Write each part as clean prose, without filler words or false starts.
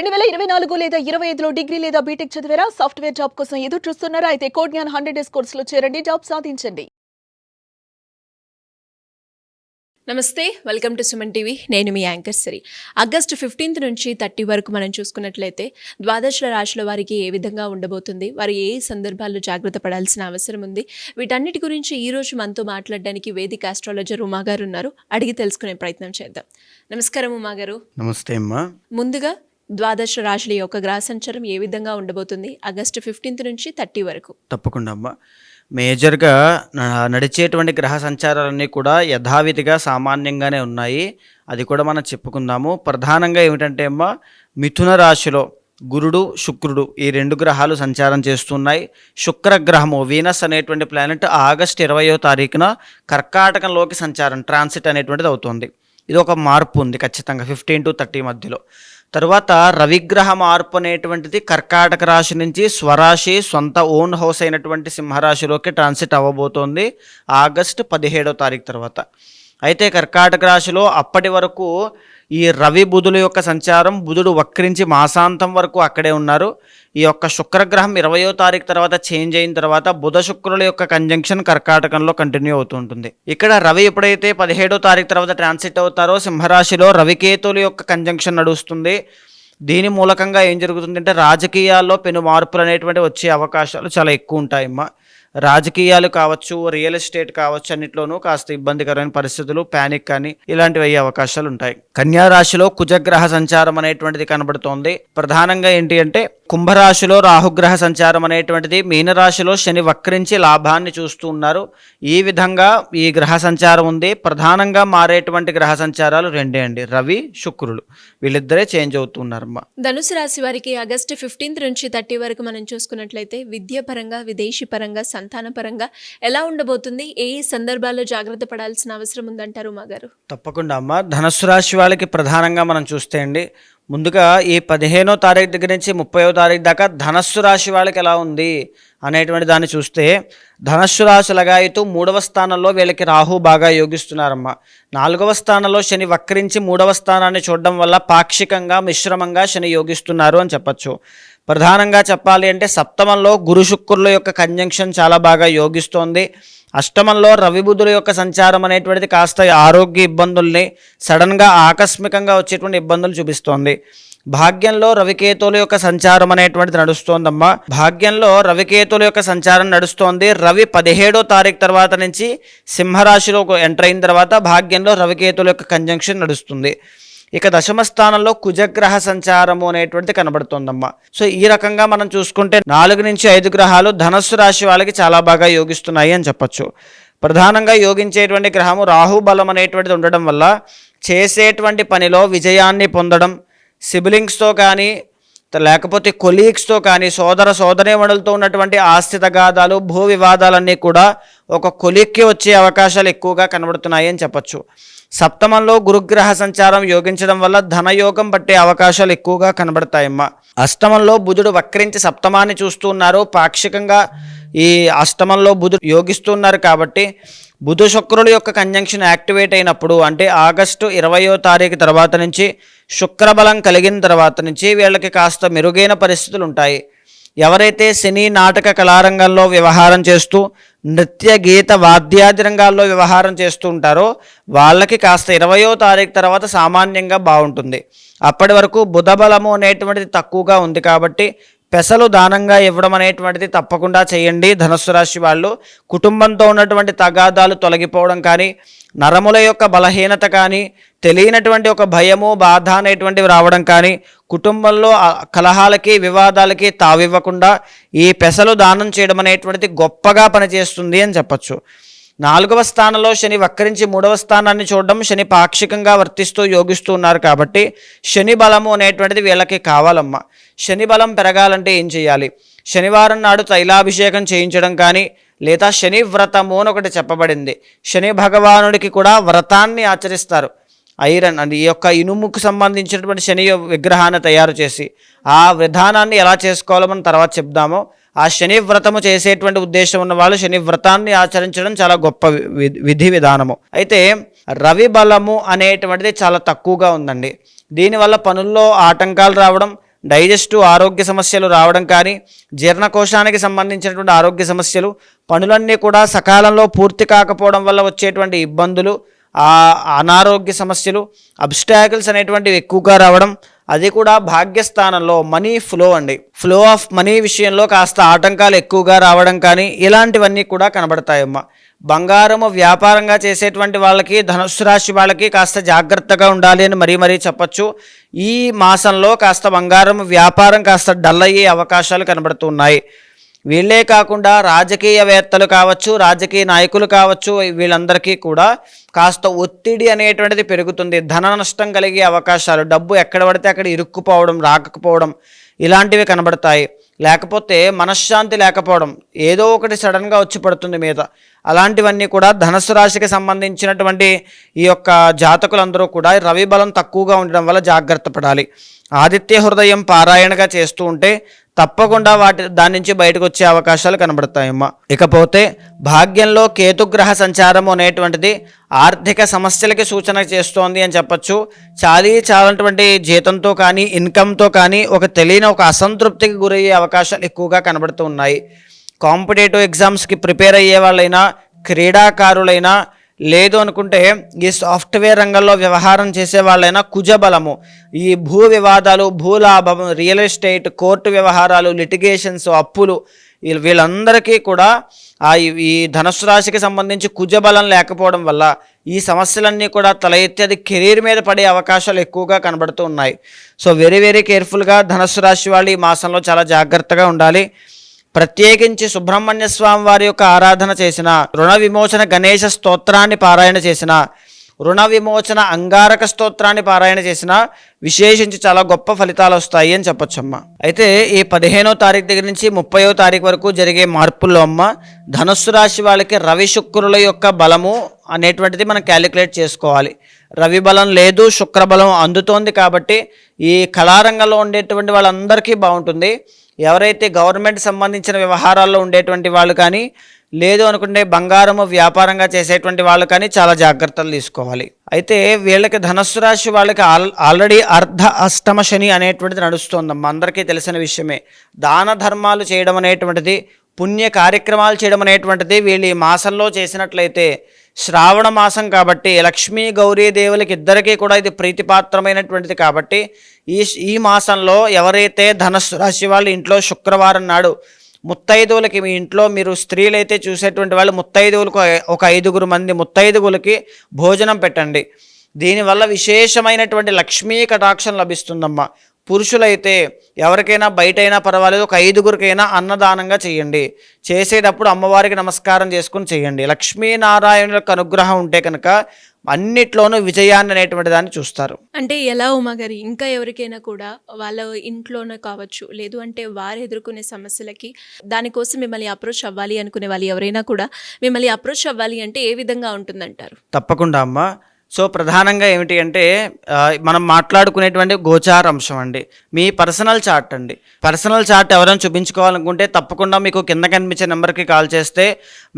2024 లేదా 25లో డిగ్రీ లేదా బీటెక్ చదివారా? సాఫ్ట్‌వేర్ జాబ్ కోసం ఎదురు చూస్తున్నారా? అయితే కోడ్ జ్ఞాన్ 100 డేస్ కోర్సులో చేరండి, జాబ్ సాధించండి. నమస్తే, వెల్కమ్ టు సుమన్ టీవీ. నేను మీ యాంకర్ సిరి. ఆగస్టు 15 నుంచి 30 వరకు మనం చూసుకున్నట్లయితే ద్వాదశ రాశుల వారికి ఏ విధంగా ఉండబోతుంది, వారు ఏ సందర్భాల్లో జాగ్రత్త పడాల్సిన అవసరం ఉంది, వీటన్నిటి గురించి ఈ రోజు మనతో మాట్లాడడానికి వేదిక ఆస్ట్రాలజర్ ఉమా గారు ఉన్నారు. అడిగి తెలుసుకునే ప్రయత్నం చేద్దాం. నమస్కారం ఉమా గారు. నమస్తే అమ్మా. ముందుగా ద్వాదశ రాశుల యొక్క గ్రహ సంచారం ఏ విధంగా ఉండబోతుంది ఆగస్టు 15 నుంచి 30 వరకు? తప్పకుండా అమ్మా. మేజర్గా నడిచేటువంటి గ్రహ సంచారాలన్నీ కూడా యథావిధిగా సామాన్యంగానే ఉన్నాయి. అది కూడా మనం చెప్పుకుందాము. ప్రధానంగా ఏమిటంటే అమ్మా, మిథున రాశిలో గురుడు శుక్రుడు ఈ రెండు గ్రహాలు సంచారం చేస్తున్నాయి. శుక్రగ్రహము వీనస్ అనేటువంటి ప్లానెట్ ఆగస్టు 20వ తారీఖున కర్కాటకంలోకి సంచారం ట్రాన్సిట్ అనేటువంటిది అవుతుంది. ఇది ఒక మార్పు ఉంది ఖచ్చితంగా 15 to 30 మధ్యలో. తర్వాత రవిగ్రహ మార్పు అనేటువంటిది కర్కాటక రాశి నుంచి స్వరాశి సొంత ఓన్ హౌస్ అయినటువంటి సింహరాశిలోకి ట్రాన్సిట్ అవ్వబోతోంది ఆగస్టు 17వ తారీఖు తర్వాత. అయితే కర్కాటక రాశిలో అప్పటి వరకు ఈ రవి బుధుల యొక్క సంచారం, బుధుడు వక్రించి మాసాంతం వరకు అక్కడే ఉన్నారు. ఈ యొక్క శుక్రగ్రహం 20వ తారీఖు తర్వాత చేంజ్ అయిన తర్వాత బుధ శుక్రుల యొక్క కంజంక్షన్ కర్కాటకంలో కంటిన్యూ అవుతూ ఉంటుంది. ఇక్కడ రవి ఎప్పుడైతే 17వ తారీఖు తర్వాత ట్రాన్సిట్ అవుతారో సింహరాశిలో రవికేతుల యొక్క కంజంక్షన్ నడుస్తుంది. దీని మూలకంగా ఏం జరుగుతుందంటే రాజకీయాల్లో పెను మార్పులు అనేటువంటి వచ్చే అవకాశాలు చాలా ఎక్కువ ఉంటాయమ్మా. రాజకీయాలు కావచ్చు, రియల్ ఎస్టేట్ కావచ్చు, అన్నిట్లోనూ కాస్త ఇబ్బందికరమైన పరిస్థితులు, ప్యానిక్ కానీ ఇలాంటివి అయ్యే అవకాశాలు ఉంటాయి. కన్యా రాశిలో కుజగ్రహ సంచారం అనేటువంటిది కనబడుతోంది. ప్రధానంగా ఏంటి అంటే కుంభరాశిలో రాహుగ్రహ సంచారం అనేటువంటిది, మీనరాశిలో శని వక్రించి లాభాన్ని చూస్తూ ఉన్నారు. ఈ విధంగా ఈ గ్రహ సంచారం ఉంది. ప్రధానంగా మారేటువంటి గ్రహ సంచారాలు రెండే అండి, రవి శుక్రులు వీళ్ళిద్దరే చేంజ్ అవుతున్నారమ్మా. ధనుసు రాశి వారికి ఆగస్టు 15 నుంచి 30 వరకు మనం చూసుకున్నట్లయితే విద్యాపరంగా, విదేశీ పరంగా, సంతాన పరంగా ఎలా ఉండబోతుంది? ఏ సందర్భాల్లో జాగ్రత్త పడాల్సిన అవసరం ఉందంటారు మా గారు? తప్పకుండా అమ్మా. ధనుసు రాశి వాళ్ళకి ప్రధానంగా మనం చూస్తే అండి, ముందుగా ఈ 15వ తారీఖు దగ్గర నుంచి 30వ తారీఖు దాకా ధనస్సు రాశి వాళ్ళకి ఎలా ఉంది అనేటువంటి దాన్ని చూస్తే, ధనస్సు రాశి లగాయతూ 3వ స్థానంలో వీళ్ళకి రాహు బాగా యోగిస్తున్నారమ్మా. 4వ స్థానంలో శని వక్రించి 3వ స్థానాన్ని చూడడం వల్ల పాక్షికంగా మిశ్రమంగా శని యోగిస్తున్నారు అని చెప్పచ్చు. ప్రధానంగా చెప్పాలి అంటే సప్తమంలో గురు శుక్రుల యొక్క కంజంక్షన్ చాలా బాగా యోగిస్తోంది. అష్టమంలో రవి బుధుల యొక్క సంచారం అనేటువంటిది కాస్త ఆరోగ్య ఇబ్బందుల్ని, సడన్గా ఆకస్మికంగా వచ్చేటువంటి ఇబ్బందులు చూపిస్తోంది. భాగ్యంలో రవికేతుల యొక్క సంచారం అనేటువంటిది నడుస్తోందమ్మా. భాగ్యంలో రవికేతుల యొక్క సంచారం నడుస్తోంది. రవి 17వ తారీఖు తర్వాత నుంచి సింహరాశిలో ఎంటర్ అయిన తర్వాత భాగ్యంలో రవికేతుల యొక్క కంజంక్షన్ నడుస్తుంది. ఇక దశమ స్థానంలో కుజగ్రహ సంచారము అనేటువంటిది కనబడుతోందమ్మా. సో ఈ రకంగా మనం చూసుకుంటే 4 నుంచి 5 గ్రహాలు ధనస్సు రాశి వాళ్ళకి చాలా బాగా యోగిస్తున్నాయి అని చెప్పచ్చు. ప్రధానంగా యోగించేటువంటి గ్రహము రాహు బలం అనేటువంటిది ఉండడం వల్ల చేసేటువంటి పనిలో విజయాన్ని పొందడం, సిబ్లింగ్స్తో కానీ లేకపోతే కొలీగ్స్తో కానీ, సోదరీమణులతో ఉన్నటువంటి ఆస్తి తగాదాలు, భూ వివాదాలన్నీ కూడా ఒక కొలీగ్కి వచ్చే అవకాశాలు ఎక్కువగా కనబడుతున్నాయి అని చెప్పచ్చు. సప్తమంలో గురుగ్రహ సంచారం యోగించడం వల్ల ధనయోగం పట్టే అవకాశాలు ఎక్కువగా కనబడతాయమ్మా. అష్టమంలో బుధుడు వక్రించి సప్తమాన్ని చూస్తూ ఉన్నారు. పాక్షికంగా ఈ అష్టమంలో బుధుడు యోగిస్తున్నారు కాబట్టి బుధ శుక్రుల యొక్క కంజంక్షన్ యాక్టివేట్ అయినప్పుడు, అంటే ఆగస్టు 20వ తారీఖు తర్వాత నుంచి శుక్రబలం కలిగిన తర్వాత నుంచి వీళ్ళకి కాస్త మెరుగైన పరిస్థితులు ఉంటాయి. ఎవరైతే సినీ నాటక కళారంగంలో వ్యవహారం చేస్తూ, నృత్య గీత వాద్యాది రంగాల్లో వ్యవహారం చేస్తూ ఉంటారో వాళ్ళకి కాస్త 20వ తారీఖు తర్వాత సామాన్యంగా బాగుంటుంది. అప్పటి వరకు బుధబలము అనేటువంటిది తక్కువగా ఉంది కాబట్టి పెసలు దానంగా ఇవ్వడం అనేటువంటిది తప్పకుండా చేయండి. ధనుస్సు రాశి వాళ్ళు కుటుంబంతో ఉన్నటువంటి తగాదాలు తొలగిపోవడం కానీ, నరముల యొక్క బలహీనత కానీ, తెలియనటువంటి ఒక భయము బాధ అనేటువంటివి రావడం కానీ, కుటుంబంలో కలహాలకి వివాదాలకి తావివ్వకుండా ఈ పెసలు దానం చేయడం అనేటువంటిది గొప్పగా పనిచేస్తుంది అని చెప్పచ్చు. 4వ స్థానంలో శని వక్రించి 3వ స్థానాన్ని చూడడం, శని పాక్షికంగా వర్తిస్తూ యోగిస్తూ ఉన్నారు కాబట్టి శని బలము అనేటువంటిది వీళ్ళకి కావాలమ్మా. శని బలం పెరగాలంటే ఏం చేయాలి? శనివారం నాడు తైలాభిషేకం చేయించడం కానీ, లేదా శని వ్రతము అని ఒకటి చెప్పబడింది. శని భగవానుడికి కూడా వ్రతాన్ని ఆచరిస్తారు. ఐరన్ అది ఈ యొక్క ఇనుముకు సంబంధించినటువంటి శని విగ్రహాన్ని తయారు చేసి ఆ విధానాన్ని ఎలా చేసుకోవాలో మనం తర్వాత చెప్దాము. ఆ శని వ్రతము చేసేటువంటి ఉద్దేశం ఉన్న వాళ్ళు శని వ్రతాన్ని ఆచరించడం చాలా గొప్ప విధి విధానము. అయితే రవి బలము అనేటువంటిది చాలా తక్కువగా ఉందండి. దీనివల్ల పనుల్లో ఆటంకాలు రావడం, డైజెస్టివ్ ఆరోగ్య సమస్యలు రావడం కానీ, జీర్ణకోశానికి సంబంధించినటువంటి ఆరోగ్య సమస్యలు, పనులన్నీ కూడా సకాలంలో పూర్తి కాకపోవడం వల్ల వచ్చేటువంటి ఇబ్బందులు, ఆ అనారోగ్య సమస్యలు, అబ్స్టాకిల్స్ అనేటువంటివి ఎక్కువగా రావడం, అది కూడా భాగ్యస్థానంలో మనీ ఫ్లో అండి, ఫ్లో ఆఫ్ మనీ విషయంలో కాస్త ఆటంకాలు ఎక్కువగా రావడం కానీ ఇలాంటివన్నీ కూడా కనబడతాయమ్మా. బంగారము వ్యాపారంగా చేసేటువంటి వాళ్ళకి, ధనుస్సు రాశి వాళ్ళకి కాస్త జాగ్రత్తగా ఉండాలి అని మరీ చెప్పచ్చు. ఈ మాసంలో కాస్త బంగారం వ్యాపారం కాస్త డల్ అయ్యే అవకాశాలు కనబడుతున్నాయి. వీళ్ళే కాకుండా రాజకీయవేత్తలు కావచ్చు, రాజకీయ నాయకులు కావచ్చు, వీళ్ళందరికీ కూడా కాస్త ఒత్తిడి అనేటువంటిది పెరుగుతుంది. ధన నష్టం కలిగే అవకాశాలు, డబ్బు ఎక్కడ పడితే అక్కడ ఇరుక్కుపోవడం, రాకపోవడం ఇలాంటివి కనబడతాయి. లేకపోతే మనశ్శాంతి లేకపోవడం, ఏదో ఒకటి సడన్గా వచ్చి పడుతుంది మీద. అలాంటివన్నీ కూడా ధనుస్సు రాశికి సంబంధించినటువంటి ఈ యొక్క జాతకులందరూ కూడా రవి బలం తక్కువగా ఉండడం వల్ల జాగ్రత్త పడాలి. ఆదిత్య హృదయం పారాయణగా చేస్తూ ఉంటే తప్పకుండా దాని నుంచి బయటకు వచ్చే అవకాశాలు కనబడతాయమ్మా. ఇకపోతే భాగ్యంలో కేతుగ్రహ సంచారము అనేటువంటిది ఆర్థిక సమస్యలకి సూచన చేస్తోంది అని చెప్పచ్చు. చాలంటువంటి జీతంతో కానీ, ఇన్కమ్తో కానీ తెలియని ఒక అసంతృప్తికి గురయ్యే అవకాశాలు ఎక్కువగా కనబడుతూ ఉన్నాయి. కాంపిటేటివ్ ఎగ్జామ్స్కి ప్రిపేర్ అయ్యే వాళ్ళైనా, క్రీడాకారులైనా, లేదు అనుకుంటే ఈ సాఫ్ట్వేర్ రంగంలో వ్యవహారం చేసే వాళ్ళైనా కుజబలము, ఈ భూ వివాదాలు, భూలాభం, రియల్ ఎస్టేట్, కోర్టు వ్యవహారాలు, లిటిగేషన్స్, అప్పులు, వీళ్ళందరికీ కూడా ఈ ధనుస్సు రాశికి సంబంధించి కుజబలం లేకపోవడం వల్ల ఈ సమస్యలన్నీ కూడా తల ఎత్తి అది కెరీర్ మీద పడే అవకాశాలు ఎక్కువగా కనబడుతూ ఉన్నాయి. సో వెరీ కేర్ఫుల్గా ధనుస్సు రాశి వాళ్ళు ఈ మాసంలో చాలా జాగ్రత్తగా ఉండాలి. ప్రత్యేకించి సుబ్రహ్మణ్య స్వామి వారి యొక్క ఆరాధన చేసిన, రుణ విమోచన గణేశ స్తోత్రాన్ని పారాయణ చేసిన, రుణ విమోచన అంగారక స్తోత్రాన్ని పారాయణ చేసిన విశేషించి చాలా గొప్ప ఫలితాలు వస్తాయి అని చెప్పొచ్చమ్మా. అయితే ఈ 15వ తారీఖు దగ్గర నుంచి 30వ తారీఖు వరకు జరిగే మార్పుల్లో అమ్మ ధనుస్సు రాశి వాళ్ళకి రవి శుక్రుల యొక్క బలము అనేటువంటిది మనం క్యాలిక్యులేట్ చేసుకోవాలి. రవి బలం లేదు, శుక్ర బలం అందుతోంది కాబట్టి ఈ కళారంగంలో ఉండేటువంటి వాళ్ళందరికీ బాగుంటుంది. ఎవరైతే గవర్నమెంట్ సంబంధించిన వ్యవహారాల్లో ఉండేటువంటి వాళ్ళు కానీ, లేదు అనుకుంటే బంగారము వ్యాపారంగా చేసేటువంటి వాళ్ళు కానీ చాలా జాగ్రత్తలు తీసుకోవాలి. అయితే వీళ్ళకి ధనుస్సు రాశి వాళ్ళకి ఆల్రెడీ అర్ధ అష్టమ శని అనేటువంటిది నడుస్తోందమ్మా, అందరికీ తెలిసిన విషయమే. దాన ధర్మాలు చేయడం అనేటువంటిది, పుణ్య కార్యక్రమాలు చేయడం అనేటువంటిది వీళ్ళు ఈ మాసంలో చేసినట్లయితే, శ్రావణ మాసం కాబట్టి లక్ష్మీ గౌరీ దేవులకి ఇద్దరికీ కూడా ఇది ప్రీతిపాత్రమైనటువంటిది కాబట్టి ఈ మాసంలో ఎవరైతే ధనుస్సు రాశి వాళ్ళు ఇంట్లో శుక్రవారం నాడు ముత్తైదువులకి, మీ ఇంట్లో మీరు స్త్రీలైతే చూసేటువంటి వాళ్ళు ముత్తైదువులకు ఒక 5 మంది ముత్తైదువులకి భోజనం పెట్టండి. దీనివల్ల విశేషమైనటువంటి లక్ష్మీ కటాక్షం లభిస్తుందమ్మా. పురుషులైతే ఎవరికైనా బయటైనా పర్వాలేదు, ఒక 5గురికైనా అన్నదానంగా చేయండి. చేసేటప్పుడు అమ్మవారికి నమస్కారం చేసుకుని చేయండి. లక్ష్మీనారాయణులకు అనుగ్రహం ఉంటే కనుక అన్నిట్లోనూ విజయాన్ని అనేటువంటి దాన్ని చూస్తారు. అంటే ఎలా ఉమాగారి, ఇంకా ఎవరికైనా కూడా వాళ్ళ ఇంట్లోనే కావచ్చు, లేదు అంటే వారు ఎదుర్కొనే సమస్యలకి దానికోసం మిమ్మల్ని అప్రోచ్ అవ్వాలి అనుకునే వాళ్ళు ఎవరైనా కూడా మిమ్మల్ని అప్రోచ్ అవ్వాలి అంటే ఏ విధంగా ఉంటుందంటారు? తప్పకుండా అమ్మ. సో ప్రధానంగా ఏమిటి అంటే మనం మాట్లాడుకునేటువంటి గోచార అంశం అండి, మీ పర్సనల్ చార్ట్ అండి. పర్సనల్ చార్ట్ ఎవరైనా చూపించుకోవాలనుకుంటే తప్పకుండా మీకు కింద కనిపించే నెంబర్కి కాల్ చేస్తే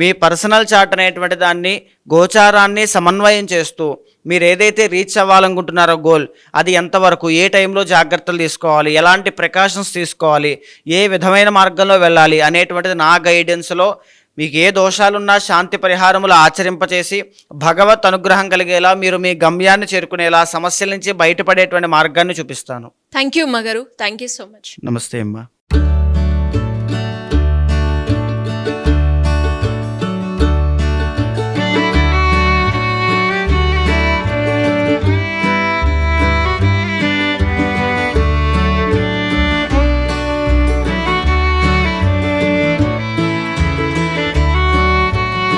మీ పర్సనల్ చార్ట్ అనేటువంటి దాన్ని, గోచారాన్ని సమన్వయం చేస్తూ మీరు ఏదైతే రీచ్ అవ్వాలనుకుంటున్నారో గోల్, అది ఎంతవరకు, ఏ టైంలో జాగ్రత్తలు తీసుకోవాలి, ఎలాంటి ప్రికాషన్స్ తీసుకోవాలి, ఏ విధమైన మార్గంలో వెళ్ళాలి అనేటువంటిది నా గైడెన్స్లో మీకు ఏ దోషాలున్నా శాంతి పరిహారములు ఆచరింపచేసి భగవత్ అనుగ్రహం కలిగేలా మీరు మీ గమ్యాన్ని చేరుకునేలా, సమస్యల నుంచి బయటపడేటువంటి మార్గాన్ని చూపిస్తాను. థ్యాంక్ యూ ఉమాగారు, థ్యాంక్ యూ సో మచ్. నమస్తే అమ్మా.